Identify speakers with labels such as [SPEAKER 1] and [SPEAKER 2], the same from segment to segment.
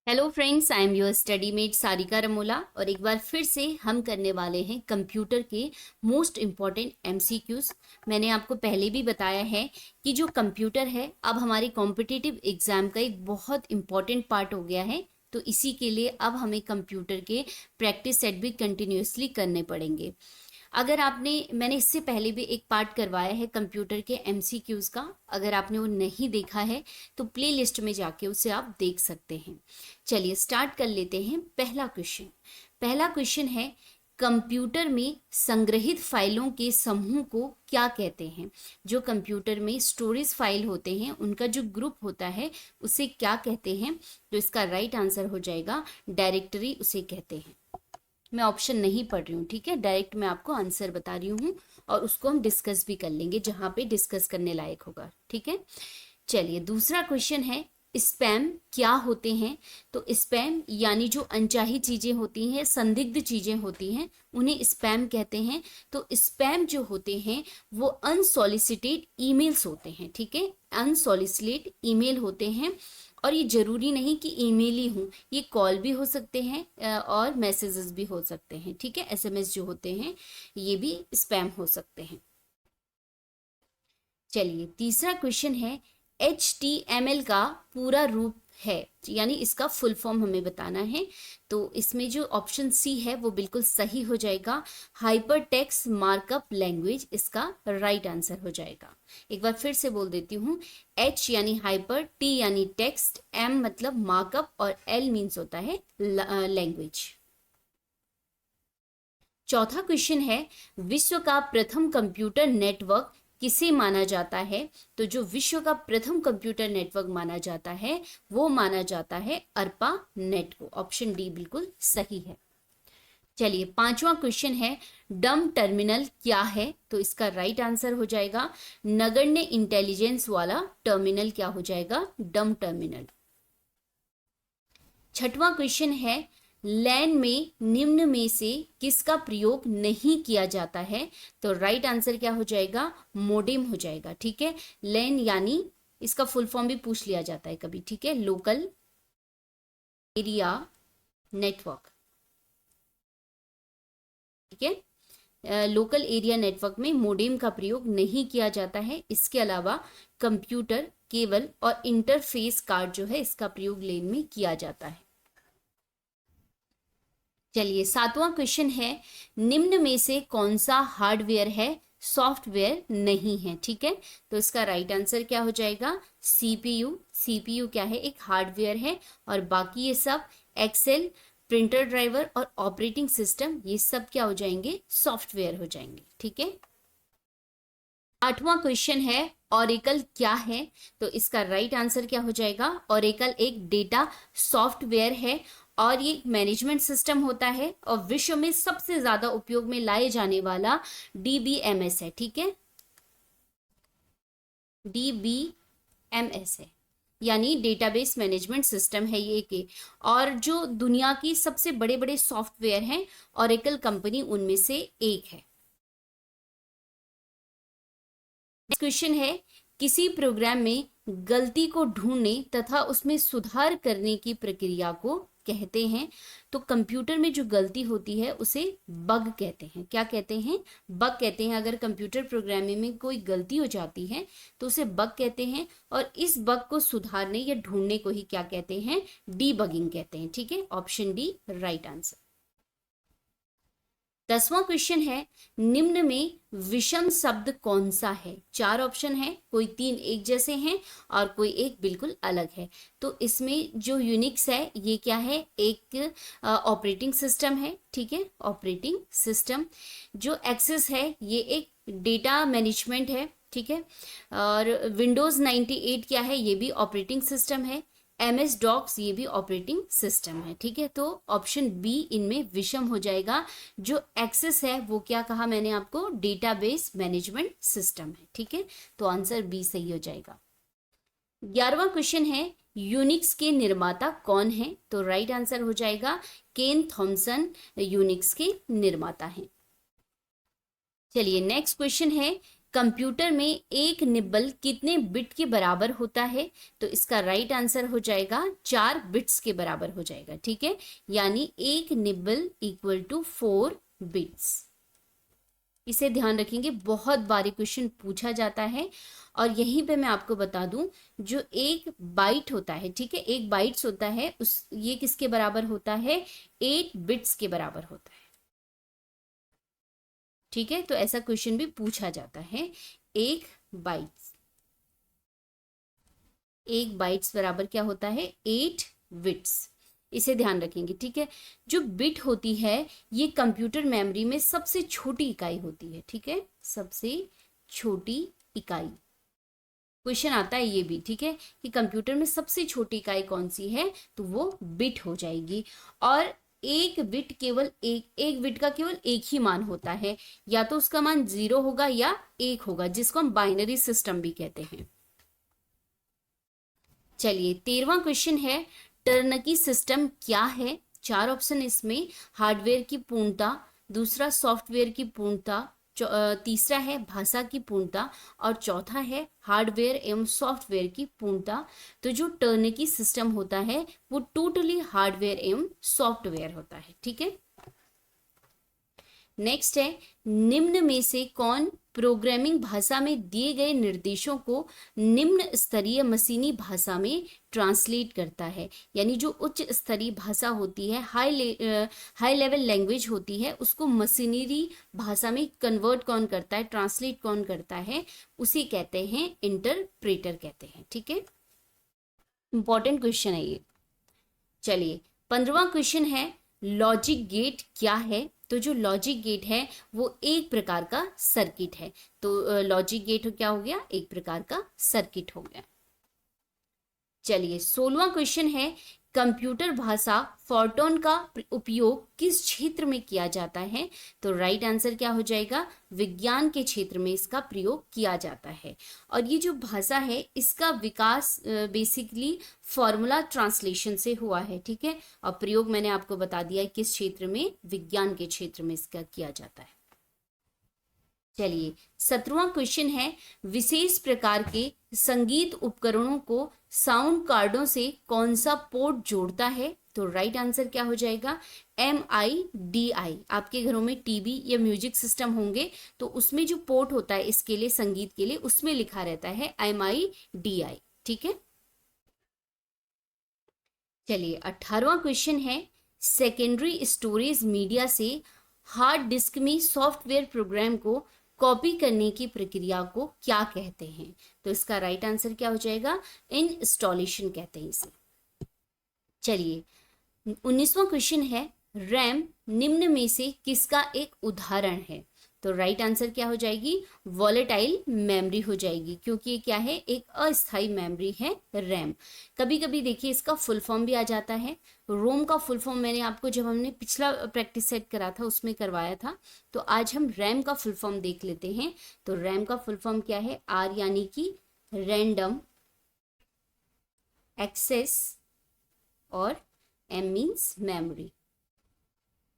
[SPEAKER 1] Hello friends, I am your study mate Sarika Ramola और एक बार फिर से हम करने वाले हैं कंप्यूटर के मोस्ट इम्पॉर्टेंट एमसीक्यूज। मैंने आपको पहले भी बताया है कि जो कंप्यूटर है अब हमारे कॉम्पिटिटिव एग्जाम का एक बहुत इम्पॉर्टेंट पार्ट हो गया है। तो इसी के लिए अब हमें कंप्यूटर के प्रैक्टिस सेट भी कंटिन्यूसली करने पड़ेंगे। अगर मैंने इससे पहले भी एक पार्ट करवाया है कंप्यूटर के एमसीक्यूज का, अगर आपने वो नहीं देखा है तो प्लेलिस्ट में जाके उसे आप देख सकते हैं। चलिए स्टार्ट कर लेते हैं। पहला क्वेश्चन है, कंप्यूटर में संग्रहित फाइलों के समूह को क्या कहते हैं? जो कंप्यूटर में स्टोरेज फाइल होते हैं उनका जो ग्रुप होता है उसे क्या कहते हैं? तो इसका राइट आंसर हो जाएगा डायरेक्टरी उसे कहते हैं। मैं ऑप्शन नहीं पढ़ रही हूँ, ठीक है, डायरेक्ट मैं आपको आंसर बता रही हूँ और उसको हम डिस्कस भी कर लेंगे जहाँ पे डिस्कस करने लायक होगा, ठीक है। चलिए दूसरा क्वेश्चन है, स्पैम क्या होते हैं? तो स्पैम यानी जो अनचाही चीजें होती हैं, संदिग्ध चीजें होती हैं, उन्हें स्पैम कहते हैं। तो स्पैम जो होते हैं वो अनसॉलिसिटेड ईमेल्स होते हैं, ठीक है, अनसॉलिसिटेड ईमेल होते हैं। और ये जरूरी नहीं कि ईमेल ही हो, ये कॉल भी हो सकते हैं और मैसेजेस भी हो सकते हैं, ठीक है, एसएमएस जो होते हैं ये भी स्पैम हो सकते हैं। चलिए तीसरा क्वेश्चन है, HTML का पूरा रूप है, यानी इसका फुल फॉर्म हमें बताना है। तो इसमें जो ऑप्शन सी है वो बिल्कुल सही हो जाएगा, हाइपर टेक्स्ट मार्कअप लैंग्वेज इसका राइट आंसर हो जाएगा। एक बार फिर से बोल देती हूँ, H यानी हाइपर, T यानी टेक्स्ट, M मतलब मार्कअप और L मीन्स होता है लैंग्वेज। चौथा क्वेश्चन है, विश्व का प्रथम कंप्यूटर नेटवर्क किसे माना जाता है? तो जो विश्व का प्रथम कंप्यूटर नेटवर्क माना जाता है वो माना जाता है अर्पा नेट को। ऑप्शन डी बिल्कुल सही है। चलिए पांचवा क्वेश्चन है, डम टर्मिनल क्या है? तो इसका राइट आंसर हो जाएगा नगण्य इंटेलिजेंस वाला टर्मिनल क्या हो जाएगा? डम टर्मिनल। छठवां क्वेश्चन है, लैन में निम्न में से किसका प्रयोग नहीं किया जाता है? तो राइट आंसर क्या हो जाएगा? मोडेम हो जाएगा, ठीक है। लैन यानी इसका फुल फॉर्म भी पूछ लिया जाता है कभी, ठीक है, लोकल एरिया नेटवर्क, ठीक है। लोकल एरिया नेटवर्क में मोडेम का प्रयोग नहीं किया जाता है। इसके अलावा कंप्यूटर केबल और इंटरफेस कार्ड जो है इसका प्रयोग लैन में किया जाता है। चलिए सातवां क्वेश्चन है, निम्न में से कौन सा हार्डवेयर है सॉफ्टवेयर नहीं है? ठीक है, तो इसका राइट आंसर क्या हो जाएगा? सीपीयू। सीपीयू क्या है? एक हार्डवेयर है और बाकी ये सब एक्सेल, प्रिंटर ड्राइवर और ऑपरेटिंग सिस्टम ये सब क्या हो जाएंगे? सॉफ्टवेयर हो जाएंगे, ठीक है। आठवां क्वेश्चन है, ऑरेकल क्या है? तो इसका राइट आंसर क्या हो जाएगा? ऑरेकल एक डेटा सॉफ्टवेयर है और ये मैनेजमेंट सिस्टम होता है और विश्व में सबसे ज्यादा उपयोग में लाए जाने वाला डीबीएमएस है, ठीक है, डीबीएमएस है, यानी डेटाबेस मैनेजमेंट सिस्टम है ये के। और जो दुनिया की सबसे बड़े बड़े सॉफ्टवेयर हैं ऑरेकल कंपनी उनमें से एक है। क्वेश्चन है, किसी प्रोग्राम में गलती को ढूंढने तथा उसमें सुधार करने की प्रक्रिया को कहते हैं? तो कंप्यूटर में जो गलती होती है उसे बग कहते हैं। क्या कहते हैं? बग कहते हैं। अगर कंप्यूटर प्रोग्रामिंग में कोई गलती हो जाती है तो उसे बग कहते हैं और इस बग को सुधारने या ढूंढने को ही क्या कहते हैं? डीबगिंग कहते हैं, ठीक है, ऑप्शन डी राइट आंसर। 10वां क्वेश्चन है, निम्न में विषम शब्द कौन सा है? चार ऑप्शन है, कोई तीन एक जैसे हैं और कोई एक बिल्कुल अलग है। तो इसमें जो यूनिक्स है ये क्या है? एक ऑपरेटिंग सिस्टम है, ठीक है, ऑपरेटिंग सिस्टम। जो एक्सेस है ये एक डेटा मैनेजमेंट है, ठीक है। और विंडोज 98 क्या है? ये भी ऑपरेटिंग सिस्टम है। MS डॉक्स ये भी ऑपरेटिंग सिस्टम है, ठीक है। तो ऑप्शन बी इनमें विषम हो जाएगा। जो एक्सेस है वो क्या कहा मैंने आपको? डेटाबेस मैनेजमेंट सिस्टम है, ठीक है, तो आंसर बी सही हो जाएगा। 11वां क्वेश्चन है, यूनिक्स के निर्माता कौन है? तो राइट आंसर हो जाएगा केन थॉमसन यूनिक्स के निर्माता हैं। चलिए नेक्स्ट क्वेश्चन है, कंप्यूटर में एक निब्बल कितने बिट के बराबर होता है? तो इसका राइट आंसर हो जाएगा 4 बिट्स के बराबर हो जाएगा, ठीक है, यानी एक निब्बल इक्वल टू 4 बिट्स। इसे ध्यान रखेंगे, बहुत बारी क्वेश्चन पूछा जाता है। और यहीं पे मैं आपको बता दूं, जो एक बाइट होता है, ठीक है, एक बाइट्स होता है, ये किसके बराबर होता है? 8 बिट्स के बराबर होता है, ठीक है। तो ऐसा क्वेश्चन भी पूछा जाता है। एक बाइट्स एक बाइट्स बराबर क्या होता है? 8 बिट्स। इसे ध्यान रखेंगे, ठीक है। जो बिट होती है ये कंप्यूटर मेमोरी में सबसे छोटी इकाई होती है, ठीक है, सबसे छोटी इकाई। क्वेश्चन आता है ये भी, ठीक है, कि कंप्यूटर में सबसे छोटी इकाई कौन सी है? तो वो बिट हो जाएगी। और एक बिट केवल एक बिट का केवल एक ही मान होता है, या तो उसका मान 0 होगा या 1 होगा, जिसको हम बाइनरी सिस्टम भी कहते हैं। चलिए 13वां क्वेश्चन है, टर्नकी सिस्टम क्या है? 4 ऑप्शन इसमें। हार्डवेयर की पूर्णता, दूसरा सॉफ्टवेयर की पूर्णता, तीसरा है भाषा की पूर्णता, और चौथा है हार्डवेयर एवं सॉफ्टवेयर की पूर्णता। तो जो टर्नकी सिस्टम होता है वो टोटली हार्डवेयर एवं सॉफ्टवेयर होता है, ठीक है। नेक्स्ट है, निम्न में से कौन प्रोग्रामिंग भाषा में दिए गए निर्देशों को निम्न स्तरीय मशीनी भाषा में ट्रांसलेट करता है? यानी जो उच्च स्तरीय भाषा होती है, हाई लेवल लैंग्वेज होती है, उसको मशीनरी भाषा में कन्वर्ट कौन करता है, ट्रांसलेट कौन करता है? उसे कहते हैं इंटरप्रेटर कहते हैं, ठीक है। इंपॉर्टेंट क्वेश्चन है ये। चलिए 15वां क्वेश्चन है, लॉजिक गेट क्या है? तो जो लॉजिक गेट है वो एक प्रकार का सर्किट है। तो लॉजिक गेट क्या हो गया? एक प्रकार का सर्किट हो गया। चलिए 16वां क्वेश्चन है, कंप्यूटर भाषा फोर्ट्रॉन का उपयोग किस क्षेत्र में किया जाता है? तो राइट आंसर क्या हो जाएगा? विज्ञान के क्षेत्र में इसका प्रयोग किया जाता है। और ये जो भाषा है इसका विकास बेसिकली फॉर्मूला ट्रांसलेशन से हुआ है, ठीक है। और प्रयोग मैंने आपको बता दिया है किस क्षेत्र में, विज्ञान के क्षेत्र में इसका किया जाता है। चलिए 17वां क्वेश्चन है, विशेष प्रकार के संगीत उपकरणों को साउंड कार्डों से कौन सा पोर्ट जोड़ता है? तो राइट आंसर क्या हो जाएगा? MIDI। आपके घरों में टीवी या म्यूजिक सिस्टम होंगे तो उसमें जो पोर्ट होता है इसके लिए, संगीत के लिए, उसमें लिखा रहता है MIDI, ठीक है। चलिए 18वां क्वेश्चन है, सेकेंडरी स्टोरेज मीडिया से हार्ड डिस्क में सॉफ्टवेयर प्रोग्राम को कॉपी करने की प्रक्रिया को क्या कहते हैं? तो इसका राइट आंसर क्या हो जाएगा? इंस्टॉलेशन कहते हैं इसे। चलिए 19वां क्वेश्चन है, रैम निम्न में से किसका एक उदाहरण है? तो राइट आंसर क्या हो जाएगी? वॉलेटाइल मेमोरी हो जाएगी, क्योंकि ये क्या है? एक अस्थाई मेमोरी है रैम। कभी कभी देखिए इसका फुल फॉर्म भी आ जाता है। रोम का फुल फॉर्म मैंने आपको जब हमने पिछला प्रैक्टिस सेट करा था उसमें करवाया था। तो आज हम रैम का फुल फॉर्म देख लेते हैं। तो रैम का फुल फॉर्म क्या है? R यानी कि रैंडम एक्सेस और M मीन्स मेमोरी,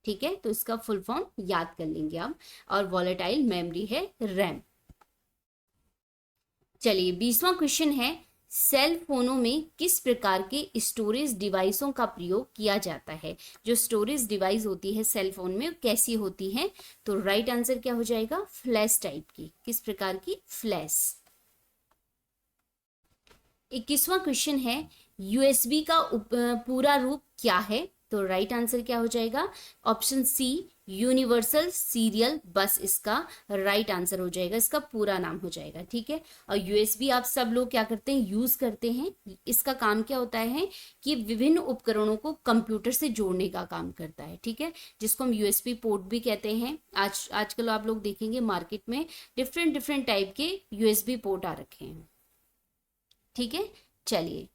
[SPEAKER 1] ठीक है। तो इसका फुल फॉर्म याद कर लेंगे आप। और वॉलेटाइल मेमोरी है रैम। चलिए 20वां क्वेश्चन है, सेल फोनों में किस प्रकार के स्टोरेज डिवाइसों का प्रयोग किया जाता है? जो स्टोरेज डिवाइस होती है सेल फोन में कैसी होती है? तो राइट आंसर क्या हो जाएगा? फ्लैश टाइप की। किस प्रकार की? फ्लैश। 21वां क्वेश्चन है, USB का पूरा रूप क्या है? तो राइट आंसर क्या हो जाएगा? ऑप्शन सी, यूनिवर्सल सीरियल बस इसका राइट आंसर हो जाएगा। इसका पूरा नाम हो जाएगा, ठीक है। और USB आप सब लोग क्या करते हैं? यूज करते हैं। इसका काम क्या होता है कि विभिन्न उपकरणों को कंप्यूटर से जोड़ने का काम करता है, ठीक है, जिसको हम USB पोर्ट भी कहते हैं। आजकल आप लोग देखेंगे मार्केट में डिफरेंट टाइप के USB पोर्ट आ रखे हैं, ठीक है। चलिए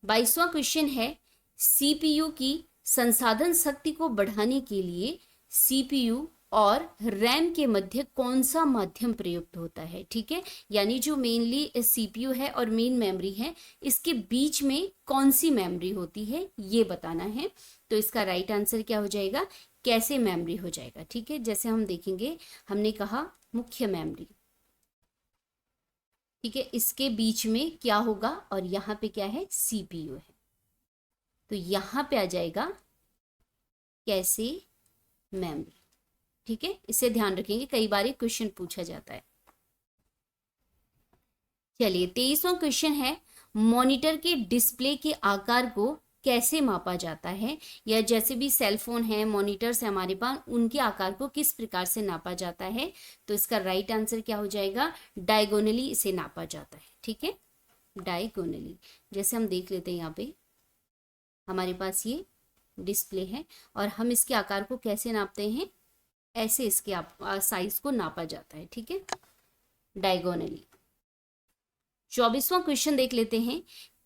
[SPEAKER 1] 22वां क्वेश्चन है, CPU की संसाधन शक्ति को बढ़ाने के लिए CPU और रैम के मध्य कौन सा माध्यम प्रयुक्त होता है? ठीक है, यानी जो मेनली CPU है और मेन मेमोरी है, इसके बीच में कौन सी मेमोरी होती है ये बताना है। तो इसका राइट आंसर क्या हो जाएगा? कैसे मेमोरी हो जाएगा, ठीक है। जैसे हम देखेंगे, हमने कहा मुख्य मेमोरी, ठीक है, इसके बीच में क्या होगा, और यहाँ पे क्या है, CPU है। तो यहाँ पे आ जाएगा कैसे मेमोरी। ठीक है, इसे ध्यान रखेंगे, कई बार ये क्वेश्चन पूछा जाता है। चलिए 23वां क्वेश्चन है, मॉनिटर के डिस्प्ले के आकार को कैसे मापा जाता है, या जैसे भी सेल फोन है, मॉनिटर्स है हमारे पास, उनके आकार को किस प्रकार से नापा जाता है। तो इसका राइट आंसर क्या हो जाएगा, डायगोनली इसे नापा जाता है। ठीक है, डायगोनली। जैसे हम देख लेते हैं, यहाँ पे हमारे पास ये डिस्प्ले है और हम इसके आकार को कैसे नापते हैं, ऐसे इसके साइज को नापा जाता है। ठीक है, डायगोनली। 24वां क्वेश्चन देख लेते हैं,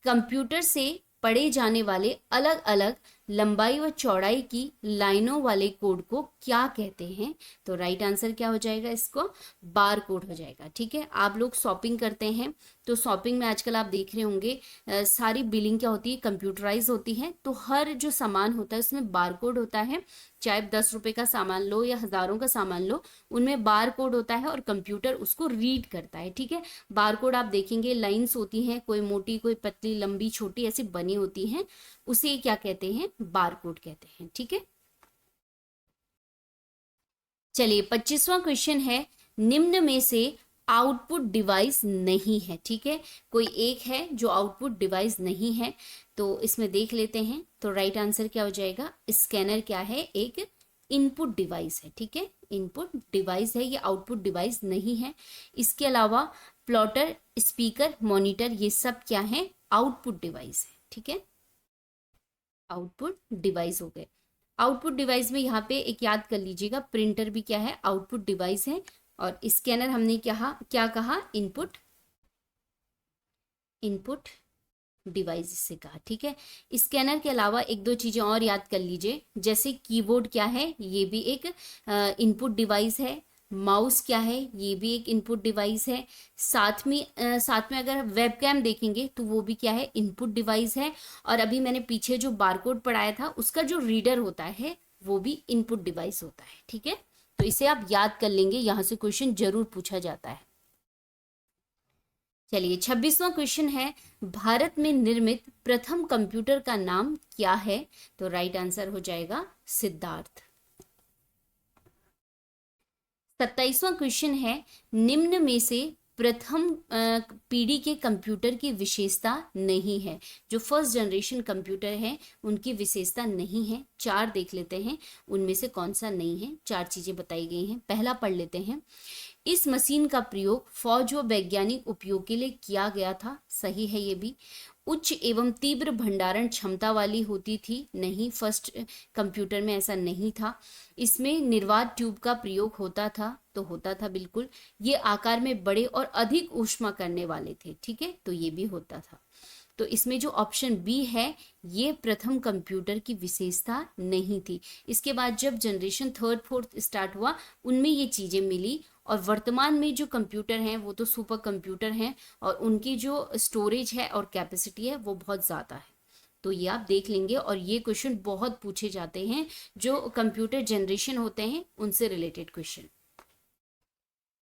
[SPEAKER 1] कंप्यूटर से पढ़े जाने वाले अलग अलग लंबाई व चौड़ाई की लाइनों वाले कोड को क्या कहते हैं। तो राइट आंसर क्या हो जाएगा, इसको बार कोड हो जाएगा। ठीक है, आप लोग शॉपिंग करते हैं तो शॉपिंग में आजकल आप देख रहे होंगे सारी बिलिंग क्या होती है, कंप्यूटराइज होती है। तो हर जो सामान होता है उसमें बार कोड होता है, चाहे 10 रुपए का सामान लो या हजारों का सामान लो, उनमें बार कोड होता है और कंप्यूटर उसको रीड करता है। ठीक है, बार कोड आप देखेंगे लाइंस होती हैं, कोई मोटी कोई पतली लंबी छोटी ऐसी बनी होती हैं, उसे क्या कहते हैं, बार कोड कहते हैं। ठीक है, चलिए 25वां क्वेश्चन है, निम्न में से आउटपुट डिवाइस नहीं है। ठीक है, कोई एक है जो आउटपुट डिवाइस नहीं है, तो इसमें देख लेते हैं। तो राइट आंसर क्या हो जाएगा, स्कैनर क्या है, एक इनपुट डिवाइस है। ठीक है, इनपुट डिवाइस है, ये आउटपुट डिवाइस नहीं है। इसके अलावा प्लॉटर, स्पीकर, मॉनिटर, ये सब क्या है, आउटपुट डिवाइस है। ठीक है, आउटपुट डिवाइस हो गए। आउटपुट डिवाइस में यहाँ पे एक याद कर लीजिएगा, प्रिंटर भी क्या है, आउटपुट डिवाइस है, और स्कैनर हमने क्या कहा, इनपुट डिवाइस से कहा। ठीक है, स्कैनर के अलावा एक दो चीजें और याद कर लीजिए, जैसे कीबोर्ड क्या है, ये भी एक इनपुट डिवाइस है। माउस क्या है, ये भी एक इनपुट डिवाइस है। साथ में अगर वेबकैम देखेंगे तो वो भी क्या है, इनपुट डिवाइस है। और अभी मैंने पीछे जो बारकोड पढ़ाया था, उसका जो रीडर होता है वो भी इनपुट डिवाइस होता है। ठीक है, तो इसे आप याद कर लेंगे, यहां से क्वेश्चन जरूर पूछा जाता है। चलिए 26वां क्वेश्चन है, भारत में निर्मित प्रथम कंप्यूटर का नाम क्या है। तो राइट आंसर हो जाएगा सिद्धार्थ। 27वां क्वेश्चन है, निम्न में से प्रथम पीढ़ी के कंप्यूटर की विशेषता नहीं है। जो फर्स्ट जनरेशन कंप्यूटर है उनकी विशेषता नहीं है। 4 देख लेते हैं, उनमें से कौन सा नहीं है। 4 चीजें बताई गई हैं। पहला पढ़ लेते हैं, इस मशीन का प्रयोग फौज व वैज्ञानिक उपयोग के लिए किया गया था। सही है ये भी। उच्च एवं तीव्र भंडारण क्षमता वाली होती थी। नहीं, फर्स्ट कंप्यूटर में ऐसा नहीं था। इसमें निर्वात ट्यूब का प्रयोग होता था। तो होता था बिल्कुल। ये आकार में बड़े और अधिक ऊष्मा करने वाले थे। ठीक है, तो ये भी होता था। तो इसमें जो ऑप्शन बी है, ये प्रथम कंप्यूटर की विशेषता नहीं थी। इसके बाद जब जनरेशन 3rd 4th स्टार्ट हुआ, उनमें ये चीजें मिली। और वर्तमान में जो कंप्यूटर हैं वो तो सुपर कंप्यूटर हैं, और उनकी जो स्टोरेज है और कैपेसिटी है वो बहुत ज़्यादा है। तो ये आप देख लेंगे, और ये क्वेश्चन बहुत पूछे जाते हैं जो कंप्यूटर जनरेशन होते हैं उनसे रिलेटेड क्वेश्चन।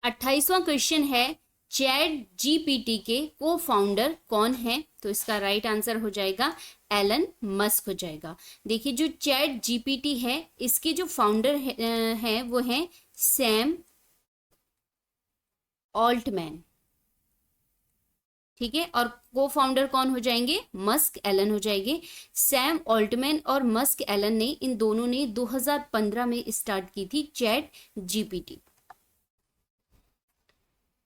[SPEAKER 1] 28वां क्वेश्चन है, चैट जीपीटी के को फाउंडर कौन है। तो इसका राइट आंसर हो जाएगा एलन मस्क हो जाएगा। देखिए, जो चैट जीपीटी है इसके जो फाउंडर है वो है सैम ऑल्टमैन। ठीक है, और को फाउंडर कौन हो जाएंगे, मस्क एलन हो जाएंगे। सैम ऑल्टमैन और मस्क एलन ने, इन दोनों ने 2015 में स्टार्ट की थी चैट जीपीटी।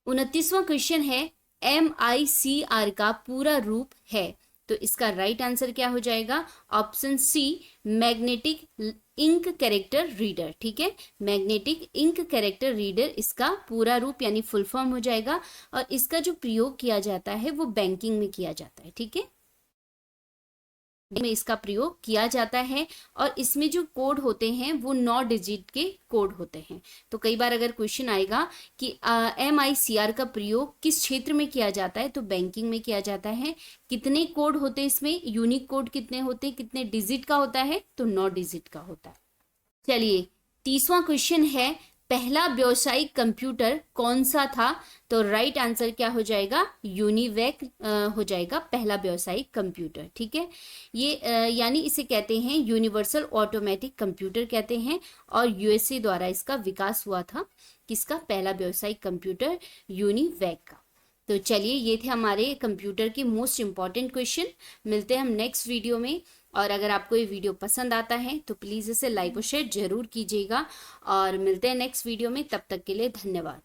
[SPEAKER 1] 29वां क्वेश्चन है, MICR का पूरा रूप है। तो इसका राइट आंसर क्या हो जाएगा, option C, magnetic ink character reader. ठीक है, मैग्नेटिक इंक कैरेक्टर रीडर इसका पूरा रूप यानी फुल फॉर्म हो जाएगा। और इसका जो प्रयोग किया जाता है वो बैंकिंग में किया जाता है। ठीक है, में इसका प्रयोग किया जाता है। और इसमें जो कोड होते हैं वो 9 डिजिट के कोड होते हैं। तो कई बार अगर क्वेश्चन आएगा कि MICR का प्रयोग किस क्षेत्र में किया जाता है, तो बैंकिंग में किया जाता है। कितने कोड होते हैं इसमें, यूनिक कोड कितने होते हैं, कितने डिजिट का होता है, तो 9 डिजिट का होता है। चलिए 30वां क्वेश्चन है, पहला व्यावसायिक कंप्यूटर कौन सा था? तो राइट आंसर क्या हो जाएगा? यूनिवैक हो जाएगा पहला व्यावसायिक कंप्यूटर। ठीक है, ये यानी इसे कहते हैं यूनिवर्सल ऑटोमेटिक कंप्यूटर कहते हैं, और यूएसए द्वारा इसका विकास हुआ था। किसका? पहला व्यावसायिक कंप्यूटर यूनिवैक का। तो चलिए, ये थे हमारे कंप्यूटर के मोस्ट इम्पॉर्टेंट क्वेश्चन। मिलते हैं हम नेक्स्ट वीडियो में। और अगर आपको ये वीडियो पसंद आता है तो प्लीज़ इसे लाइक और शेयर जरूर कीजिएगा, और मिलते हैं नेक्स्ट वीडियो में। तब तक के लिए धन्यवाद।